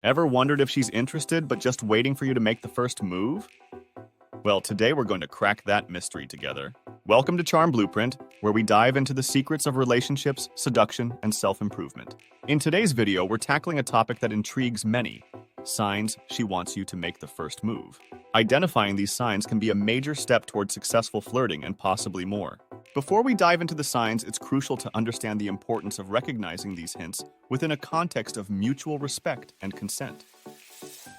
Ever wondered if she's interested but just waiting for you to make the first move? Well, today we're going to crack that mystery together. Welcome to Charm Blueprint, where we dive into the secrets of relationships, seduction, and self-improvement. In today's video, we're tackling a topic that intrigues many: signs she wants you to make the first move. Identifying these signs can be a major step towards successful flirting and possibly more. Before we dive into the signs, it's crucial to understand the importance of recognizing these hints within a context of mutual respect and consent.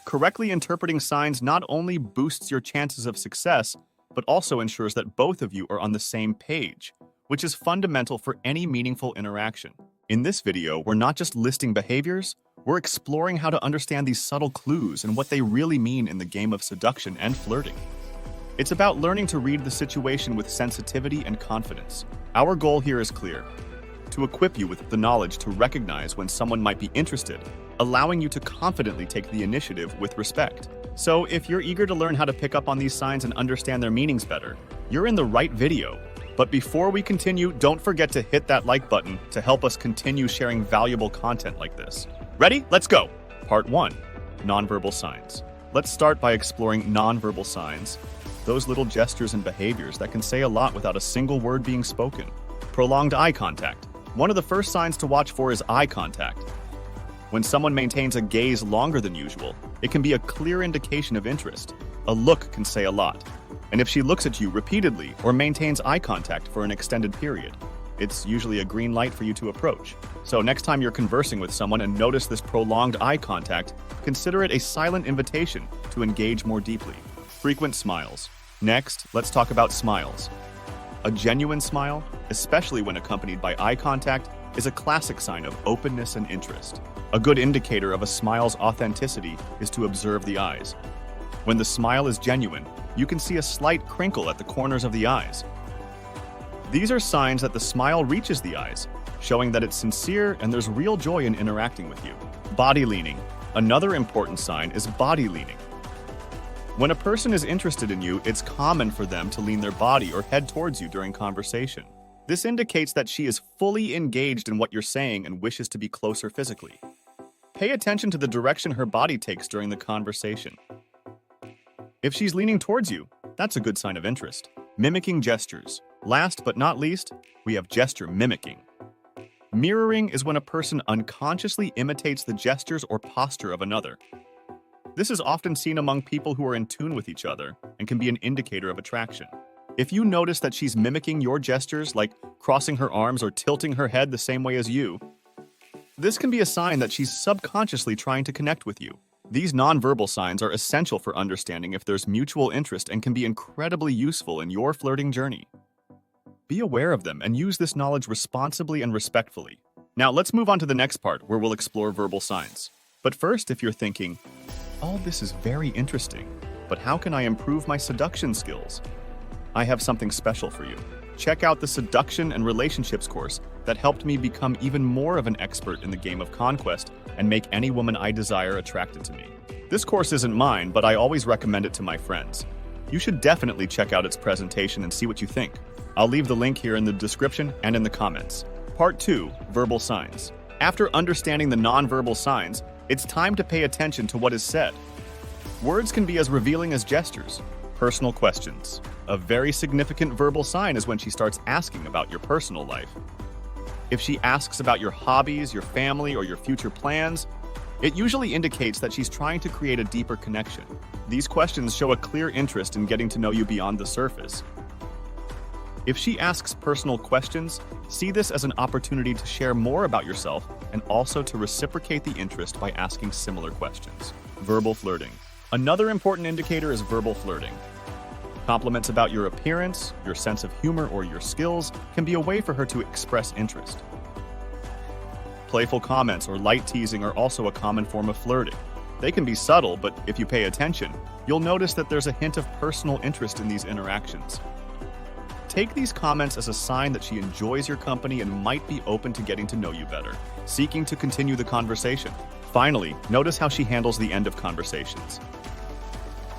Correctly interpreting signs not only boosts your chances of success, but also ensures that both of you are on the same page, which is fundamental for any meaningful interaction. In this video, we're not just listing behaviors, we're exploring how to understand these subtle clues and what they really mean in the game of seduction and flirting. It's about learning to read the situation with sensitivity and confidence. Our goal here is clear: to equip you with the knowledge to recognize when someone might be interested, allowing you to confidently take the initiative with respect. So if you're eager to learn how to pick up on these signs and understand their meanings better, you're in the right video. But before we continue, don't forget to hit that like button to help us continue sharing valuable content like this. Ready? Let's go! Part 1. Nonverbal signs. Let's start by exploring nonverbal signs, those little gestures and behaviors that can say a lot without a single word being spoken. Prolonged eye contact. One of the first signs to watch for is eye contact. When someone maintains a gaze longer than usual, it can be a clear indication of interest. A look can say a lot. And if she looks at you repeatedly or maintains eye contact for an extended period, it's usually a green light for you to approach. So next time you're conversing with someone and notice this prolonged eye contact, consider it a silent invitation to engage more deeply. Frequent smiles. Next, let's talk about smiles. A genuine smile, especially when accompanied by eye contact, is a classic sign of openness and interest. A good indicator of a smile's authenticity is to observe the eyes. When the smile is genuine, you can see a slight crinkle at the corners of the eyes. These are signs that the smile reaches the eyes, showing that it's sincere and there's real joy in interacting with you. Body leaning. Another important sign is body leaning. When a person is interested in you, it's common for them to lean their body or head towards you during conversation. This indicates that she is fully engaged in what you're saying and wishes to be closer physically. Pay attention to the direction her body takes during the conversation. If she's leaning towards you, that's a good sign of interest. Mimicking gestures. Last but not least, we have gesture mimicking. Mirroring is when a person unconsciously imitates the gestures or posture of another. This is often seen among people who are in tune with each other and can be an indicator of attraction. If you notice that she's mimicking your gestures, like crossing her arms or tilting her head the same way as you, this can be a sign that she's subconsciously trying to connect with you. These nonverbal signs are essential for understanding if there's mutual interest and can be incredibly useful in your flirting journey. Be aware of them and use this knowledge responsibly and respectfully. Now let's move on to the next part, where we'll explore verbal signs. But first, if you're thinking, "All this is very interesting, but how can I improve my seduction skills?" I have something special for you. Check out the Seduction and Relationships course that helped me become even more of an expert in the game of conquest and make any woman I desire attracted to me. This course isn't mine, but I always recommend it to my friends. You should definitely check out its presentation and see what you think. I'll leave the link here in the description and in the comments. Part 2. Verbal signs. After understanding the nonverbal signs, it's time to pay attention to what is said. Words can be as revealing as gestures. Personal questions. A very significant verbal sign is when she starts asking about your personal life. If she asks about your hobbies, your family, or your future plans, it usually indicates that she's trying to create a deeper connection. These questions show a clear interest in getting to know you beyond the surface. If she asks personal questions, see this as an opportunity to share more about yourself and also to reciprocate the interest by asking similar questions. Verbal flirting. Another important indicator is verbal flirting. Compliments about your appearance, your sense of humor, or your skills can be a way for her to express interest. Playful comments or light teasing are also a common form of flirting. They can be subtle, but if you pay attention, you'll notice that there's a hint of personal interest in these interactions. Take these comments as a sign that she enjoys your company and might be open to getting to know you better, seeking to continue the conversation. Finally, notice how she handles the end of conversations.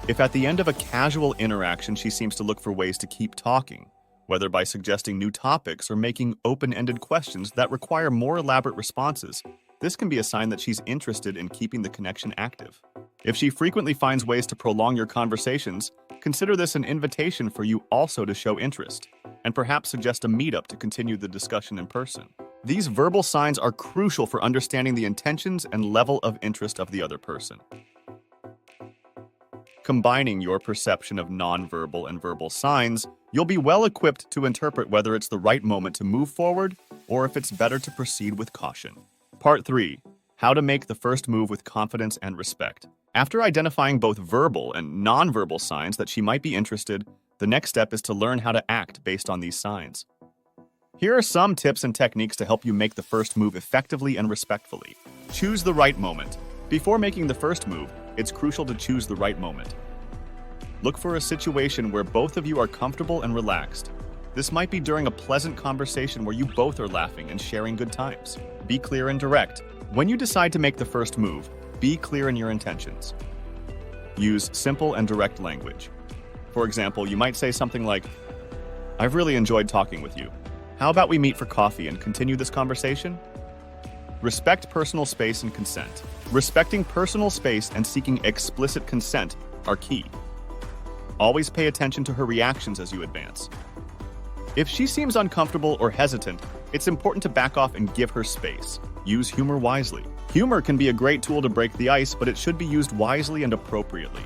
If at the end of a casual interaction she seems to look for ways to keep talking, whether by suggesting new topics or making open-ended questions that require more elaborate responses, This can be a sign that she's interested in keeping the connection active. If she frequently finds ways to prolong your conversations, consider this an invitation for you also to show interest, and perhaps suggest a meetup to continue the discussion in person. These verbal signs are crucial for understanding the intentions and level of interest of the other person. Combining your perception of nonverbal and verbal signs, you'll be well equipped to interpret whether it's the right moment to move forward or if it's better to proceed with caution. Part 3. How to make the first move with confidence and respect. After identifying both verbal and nonverbal signs that she might be interested, the next step is to learn how to act based on these signs. Here are some tips and techniques to help you make the first move effectively and respectfully. Choose the right moment. Before making the first move, it's crucial to choose the right moment. Look for a situation where both of you are comfortable and relaxed. This might be during a pleasant conversation where you both are laughing and sharing good times. Be clear and direct. When you decide to make the first move, be clear in your intentions. Use simple and direct language. For example, you might say something like, "I've really enjoyed talking with you. How about we meet for coffee and continue this conversation?" Respect personal space and consent. Respecting personal space and seeking explicit consent are key. Always pay attention to her reactions as you advance. If she seems uncomfortable or hesitant, it's important to back off and give her space. Use humor wisely. Humor can be a great tool to break the ice, but it should be used wisely and appropriately.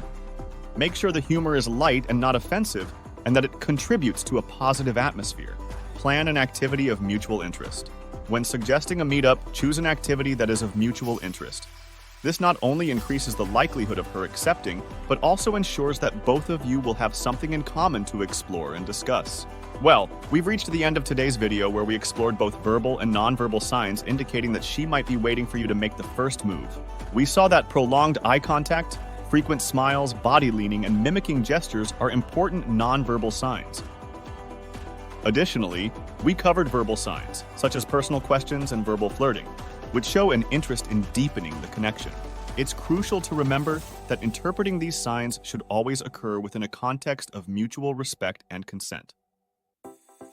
Make sure the humor is light and not offensive, and that it contributes to a positive atmosphere. Plan an activity of mutual interest. When suggesting a meetup, choose an activity that is of mutual interest. This not only increases the likelihood of her accepting, but also ensures that both of you will have something in common to explore and discuss. Well, we've reached the end of today's video where we explored both verbal and nonverbal signs indicating that she might be waiting for you to make the first move. We saw that prolonged eye contact, frequent smiles, body leaning, and mimicking gestures are important nonverbal signs. Additionally, we covered verbal signs, such as personal questions and verbal flirting, which show an interest in deepening the connection. It's crucial to remember that interpreting these signs should always occur within a context of mutual respect and consent.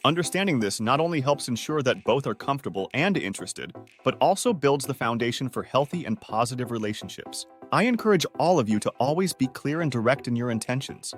Understanding this not only helps ensure that both are comfortable and interested, but also builds the foundation for healthy and positive relationships. I encourage all of you to always be clear and direct in your intentions.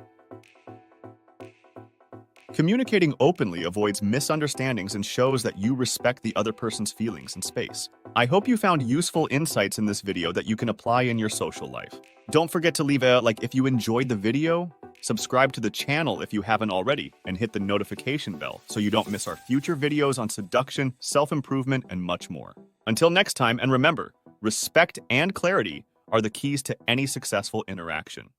Communicating openly avoids misunderstandings and shows that you respect the other person's feelings and space. I hope you found useful insights in this video that you can apply in your social life. Don't forget to leave a like if you enjoyed the video, subscribe to the channel if you haven't already, and hit the notification bell so you don't miss our future videos on seduction, self-improvement, and much more. Until next time, and remember, respect and clarity are the keys to any successful interaction.